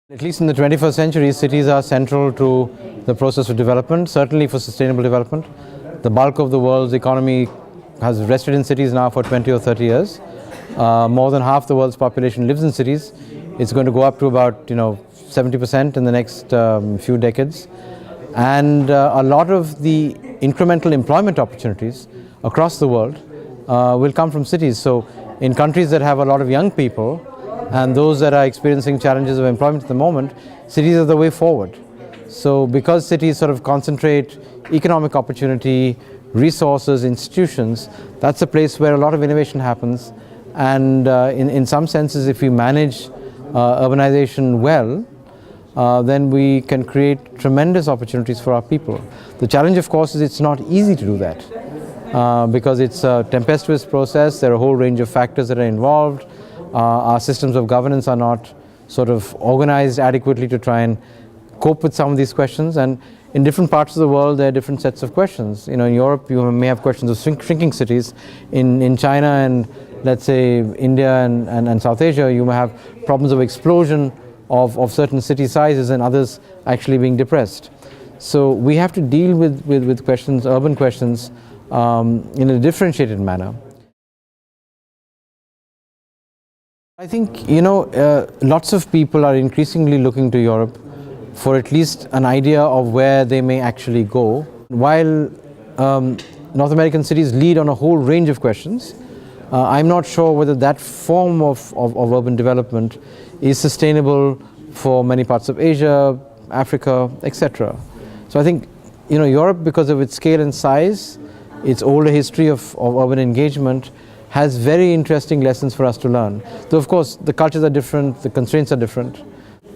At least in the 21st century, cities are central to the process of development, certainly for sustainable development. The bulk of the world's economy has rested in cities now for 20 or 30 years. More than half the world's population lives in cities. It's going to go up to about 70% in the next few decades. And a lot of the incremental employment opportunities across the world will come from cities. So in countries that have a lot of young people, and those that are experiencing challenges of employment at the moment, cities are the way forward. So because cities sort of concentrate economic opportunity, resources, institutions, that's a place where a lot of innovation happens. And in some senses, if we manage urbanization well, then we can create tremendous opportunities for our people. The challenge, of course, is it's not easy to do that because it's a tempestuous process. There are a whole range of factors that are involved. Our systems of governance are not sort of organized adequately to try and cope with some of these questions, and in different parts of the world there are different sets of questions. In Europe you may have questions of shrinking cities. In China and let's say India and South Asia, you may have problems of explosion of certain city sizes and others actually being depressed. So we have to deal with questions, urban questions, in a differentiated manner. I think, lots of people are increasingly looking to Europe for at least an idea of where they may actually go. While North American cities lead on a whole range of questions, I'm not sure whether that form of urban development is sustainable for many parts of Asia, Africa, etc. So I think, Europe, because of its scale and size, its older history of urban engagement, has very interesting lessons for us to learn. Though of course the cultures are different, the constraints are different.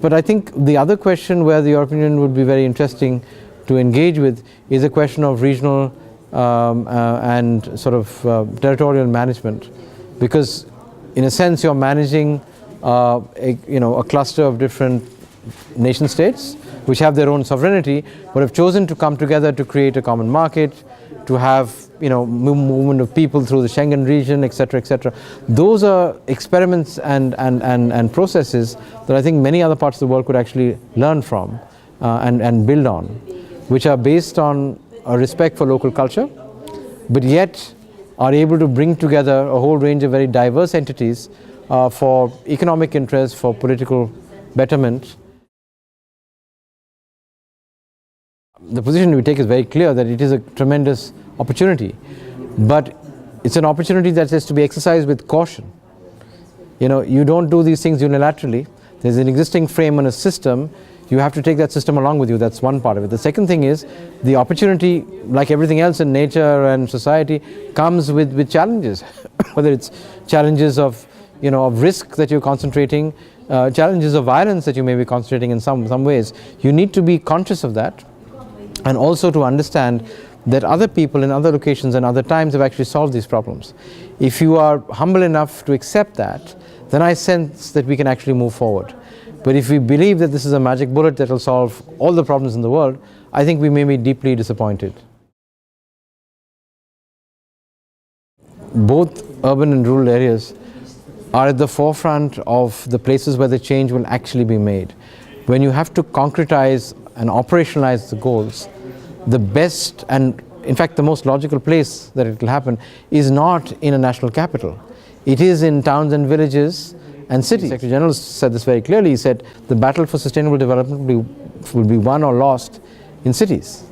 But I think the other question where the European Union would be very interesting to engage with is a question of regional and sort of territorial management. Because in a sense you're managing a cluster of different nation states which have their own sovereignty but have chosen to come together to create a common market, to have movement of people through the Schengen region, etc., etc. Those are experiments and processes that I think many other parts of the world could actually learn from and build on, which are based on a respect for local culture, but yet are able to bring together a whole range of very diverse entities for economic interests, for political betterment. The position we take is very clear that it is a tremendous opportunity, but it's an opportunity that has to be exercised with caution. You don't do these things unilaterally. There's an existing frame and a system. You have to take that system along with you. That's one part of it. The second thing is the opportunity, like everything else in nature and society, comes with challenges. Whether it's challenges of risk that you're concentrating, challenges of violence that you may be concentrating in some ways. You need to be conscious of that, and also to understand that other people in other locations and other times have actually solved these problems. If you are humble enough to accept that, then I sense that we can actually move forward. But if we believe that this is a magic bullet that will solve all the problems in the world, I think we may be deeply disappointed. Both urban and rural areas are at the forefront of the places where the change will actually be made. When you have to concretize and operationalize the goals, the best and in fact the most logical place that it will happen is not in a national capital. It is in towns and villages and cities. The Secretary General said this very clearly. He said the battle for sustainable development will be won or lost in cities.